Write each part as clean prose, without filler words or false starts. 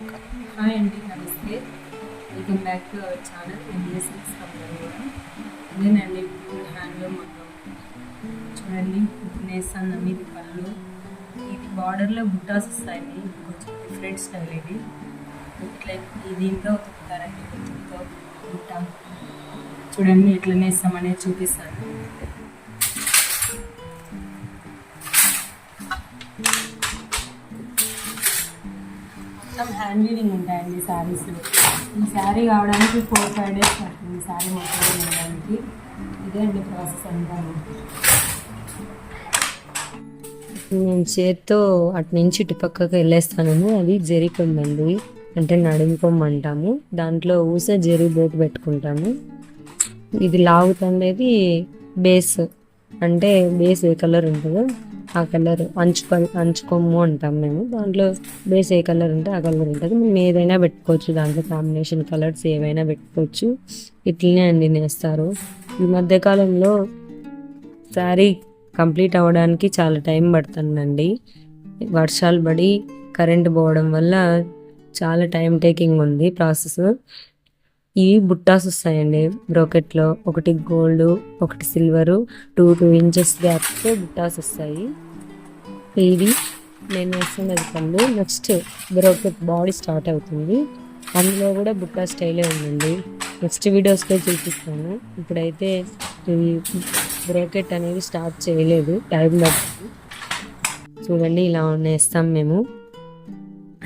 Hi అండి, నమస్తే. Welcome back to our channel India silks company. ఇదేనండి ప్యూర్ హ్యాండ్లూమ్ మగ్గం. చూడండి, ఇప్పుడు నేస్తాను ఇది పళ్ళు. ఇది బార్డర్లో బుట్టాస్ వస్తాయండి. ఇది కొంచెం డిఫరెంట్ స్టైల్. ఇది ఇట్లా దీంతో ఉతుకుతారండి. ఉతుకుతో బుట్ట చూడండి ఎట్లా నేస్తామనేది చూపిస్తాను. మొత్తం హ్యాండ్ వీవింగ్ ఉంటాయండి శారీస్. ఈ శారీ కావడానికి 4-5 days పడుతుంది శారీ మొత్తం వేయడానికి. ఇదే అండి ప్రాసెస్ అంతా. నేను చేత్తో అటు నుంచి ఇటు పక్కకు వెళ్ళేస్తాను. అది జరికొందండి, అంటే నడుముకోమంటాము. దాంట్లో ఊసే జరి బోటు పెట్టుకుంటాము. ఇది లాగుతుండేది బేస్, అంటే బేస్ ఏ కలర్ ఉంటుందో ఆ కలర్ అంచుకొమ్ము అంటాం మేము. దాంట్లో బేస్ ఏ కలర్ ఉంటే ఆ కలర్ ఉంటుంది. మేము ఏదైనా పెట్టుకోవచ్చు, దాంట్లో కాంబినేషన్ కలర్స్ ఏవైనా పెట్టుకోవచ్చు. ఇట్లనే అండి నేస్తారు. ఈ మధ్యకాలంలో శారీ కంప్లీట్ అవ్వడానికి చాలా టైం పడుతుందండి. వర్షాలు పడి కరెంట్ పోవడం వల్ల చాలా టైం టేకింగ్ ఉంది ప్రాసెస్. ఇవి బుట్టాస్ వస్తాయండి బ్రోకెట్లో. ఒకటి గోల్డ్, ఒకటి సిల్వరు, 2 inches గ్యాప్తో బుట్టాస్ వస్తాయి. ఇది నేను వేస్తున్నది పళ్ళు. నెక్స్ట్ బ్రోకెట్ బాడీ స్టార్ట్ అవుతుంది. అందులో కూడా బుట్టా స్టైలే ఉందండి. నెక్స్ట్ వీడియోస్లో చూపిస్తాను. ఇప్పుడైతే ఈ బ్రోకెట్ అనేది స్టార్ట్ చేయలేదు, టైం పడుతుంది. చూడండి, ఇలా నేస్తాం మేము.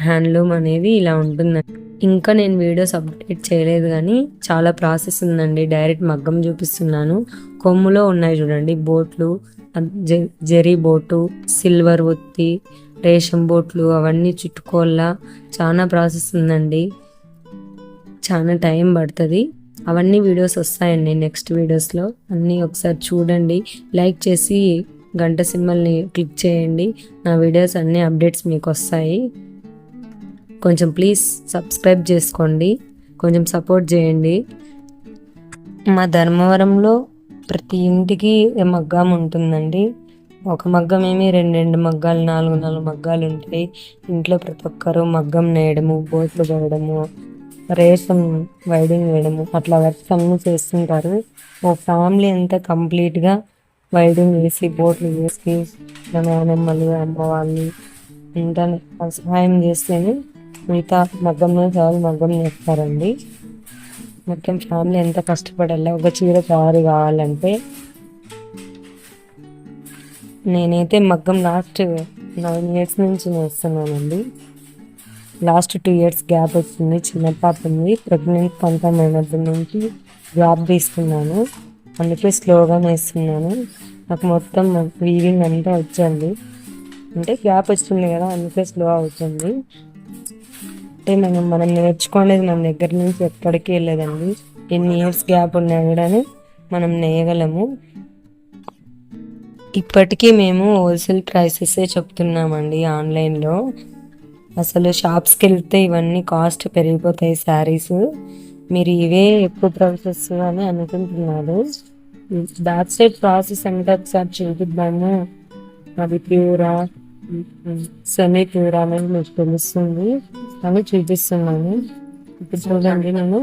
హ్యాండ్లూమ్ అనేది ఇలా ఉంటుందండి. ఇంకా నేను వీడియోస్ అప్డేట్ చేయలేదు, కానీ చాలా ప్రాసెస్ ఉందండి. డైరెక్ట్ మగ్గం చూపిస్తున్నాను. కొమ్ములో ఉన్నాయి చూడండి బోట్లు, జరీ బోటు, సిల్వర్ ఒత్తి, రేషం బోట్లు, అవన్నీ చుట్టుకోవాలా. చాలా ప్రాసెస్ ఉందండి, చాలా టైం పడుతుంది. అవన్నీ వీడియోస్ వస్తాయండి నెక్స్ట్ వీడియోస్లో. అన్నీ ఒకసారి చూడండి, లైక్ చేసి గంట సింబల్ని క్లిక్ చేయండి. నా వీడియోస్ అన్ని అప్డేట్స్ మీకు వస్తాయి. కొంచెం ప్లీజ్ సబ్స్క్రైబ్ చేసుకోండి, కొంచెం సపోర్ట్ చేయండి. మా ధర్మవరంలో ప్రతి ఇంటికి మగ్గం ఉంటుందండి. ఒక మగ్గం ఏమి 2 మగ్గాలు, 4 మగ్గాలు ఉంటాయి. ఇంట్లో ప్రతి ఒక్కరు మగ్గం నేయడము, బోట్లు వేయడము, రేషం వైడింగ్ వేయడము, అట్లా వర్క్స్ అన్నీ చేస్తుంటారు. ఓ ఫ్యామిలీ అంతా కంప్లీట్గా వైడింగ్ వేసి, బోట్లు వేసి, మా నాన్నమ్మలు, అమ్మ వాళ్ళు అంతా సహాయం చేస్తేనే మిగతా మగ్గంలో చాలా మగ్గం చేస్తారండి. మొత్తం ఫ్యామిలీ ఎంత కష్టపడాలి ఒక చీర తయారు కావాలంటే. నేనైతే మగ్గం లాస్ట్ 9 years నుంచి నేస్తున్నానండి. లాస్ట్ 2 years గ్యాప్ వచ్చింది. చిన్న పాప ఉంది, ప్రెగ్నెంట్ కన్ఫర్మ్ అయినప్పటి నుంచి గ్యాప్ తీసుకున్నాను. అందుకే స్లోగా నేస్తున్నాను. నాకు మొత్తం వీవింగ్ అంతా వచ్చండి, అంటే గ్యాప్ వచ్చింది కదా, అందుకే స్లో అవుతుంది. అంటే మనం నేర్చుకునేది మన దగ్గర నుంచి ఎక్కడికి వెళ్ళలేదండి. ఎన్ని ఇయర్స్ గ్యాప్ ఉన్నా కూడా మనం నేయగలము. ఇప్పటికీ మేము హోల్సేల్ ప్రైసెసే చెప్తున్నామండి ఆన్లైన్లో. అసలు షాప్స్కి వెళ్తే ఇవన్నీ కాస్ట్ పెరిగిపోతాయి శారీస్. మీరు ఇవే ఎక్కువ ప్రాసెస్ అని అనుకుంటున్నారు. బ్యాక్ సైడ్ ప్రాసెస్ అంటే ఒకసారి చూపిద్దాము. అది ప్యూరా, సెమీ ప్యూరా అనేది మీకు తెలుస్తుంది అని చూపిస్తున్నాను. ఇప్పుడు చూడండి, నేను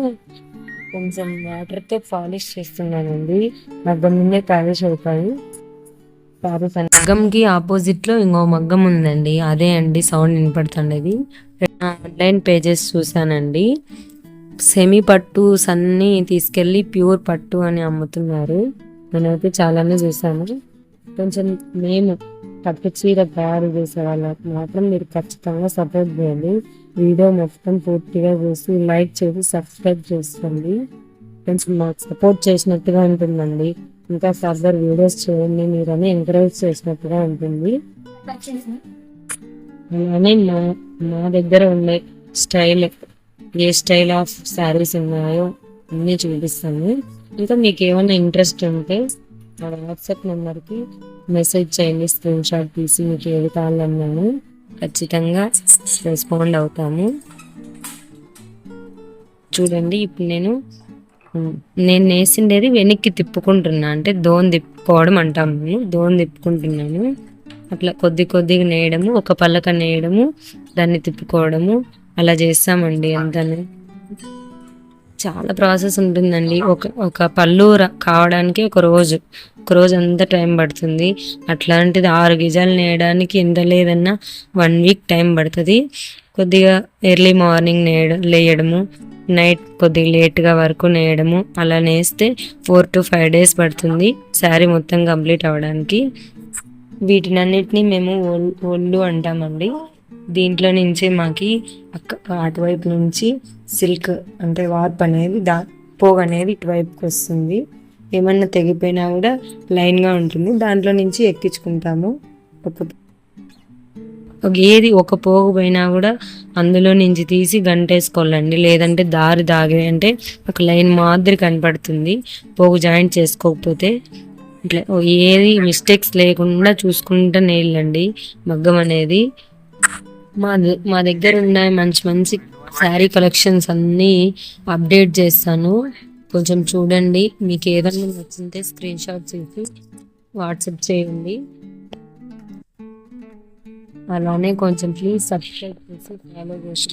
కొంచెం వాటర్తో పాలిష్ చేస్తున్నానండి. మగ్గం ముందే పాలిష్ అవుతాయి. మగ్గంకి ఆపోజిట్లో ఇంకో మగ్గం ఉందండి, అదే అండి సౌండ్ వినపడుతుండేది. ఆన్లైన్ పేజెస్ చూసానండి. సెమీ పట్టుస్ అన్ని తీసుకెళ్ళి ప్యూర్ పట్టు అని అమ్ముతున్నారు. నేనైతే చాలానే చూసాను. కొంచెం మేము పట్టు చీర తయారు చేసే వాళ్ళకి మాత్రం మీరు ఖచ్చితంగా సపోర్ట్ చేయండి. వీడియో మొత్తం పూర్తిగా చూసి లైక్ చేసి సబ్స్క్రైబ్ చేసుకోండి. కొంచెం మాకు సపోర్ట్ చేసినట్టుగా ఉంటుందండి. ఇంకా ఫర్దర్ వీడియోస్ చేయండి మీరని ఎంకరేజ్ చేసినట్టుగా ఉంటుంది. అలానే మా దగ్గర ఉండే style, A style of saris ఉన్నాయో అన్నీ చూపిస్తాను. ఇంకా మీకు ఏమైనా ఇంట్రెస్ట్ ఉంటే నా వాట్సాప్ నెంబర్కి మెసేజ్ చేయండి. స్క్రీన్ షాట్ తీసి మీకు ఏది కావాలన్నాను ఖచ్చితంగా రెస్పాండ్ అవుతాము. చూడండి, ఇప్పుడు నేను నేసిండేది వెనక్కి తిప్పుకుంటున్నా, అంటే దోన్ తిప్పుకోవడం అంటాం మేము. దోన్ తిప్పుకుంటున్నాను. అట్లా కొద్దిగా నేయడము, ఒక పలక నేయడము, దాన్ని తిప్పుకోవడము, అలా చేస్తామండి అంతనే. చాలా ప్రాసెస్ ఉంటుందండి. ఒక పళ్ళు కావడానికి ఒక రోజు అంతా టైం పడుతుంది. అట్లాంటిది 6 గిజాలు నేయడానికి ఎంత లేదన్నా 1 వీక్ టైం పడుతుంది. కొద్దిగా ఎర్లీ మార్నింగ్ లేయడము, నైట్ కొద్దిగా లేట్గా వరకు నేయడము, అలా నేస్తే 4 to 5 days పడుతుంది శారీ మొత్తం కంప్లీట్ అవ్వడానికి. వీటినన్నిటినీ మేము ఒళ్ళు అంటామండి. దీంట్లో నుంచి మాకి అటువైపు నుంచి సిల్క్ అంటే వార్ప్ అనేది పోగు అనేది ఇటువైపుకి వస్తుంది. ఏమన్నా తెగిపోయినా కూడా లైన్గా ఉంటుంది. దాంట్లో నుంచి ఎక్కించుకుంటాము. ఏది ఒక పోగు పోయినా కూడా అందులో నుంచి తీసి గంటేసుకోవాలండి. లేదంటే దాగి అంటే ఒక లైన్ మాదిరి కనపడుతుంది పోగు జాయింట్ చేసుకోకపోతే. ఇట్లా ఏది మిస్టేక్స్ లేకుండా చూసుకుంటూ నేలండి మగ్గం అనేది. మా దగ్గర ఉన్న మంచి శారీ కలెక్షన్స్ అన్నీ అప్డేట్ చేస్తాను, కొంచెం చూడండి. మీకు ఏదైనా నచ్చింటే స్క్రీన్ షాట్ చేసి వాట్సాప్ చేయండి. అలానే కొంచెం ప్లీజ్ సబ్స్క్రైబ్ చేసి ఫాలో చేసి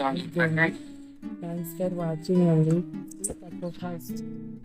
థ్యాంక్స్ ఫర్ వాచింగ్ అండి.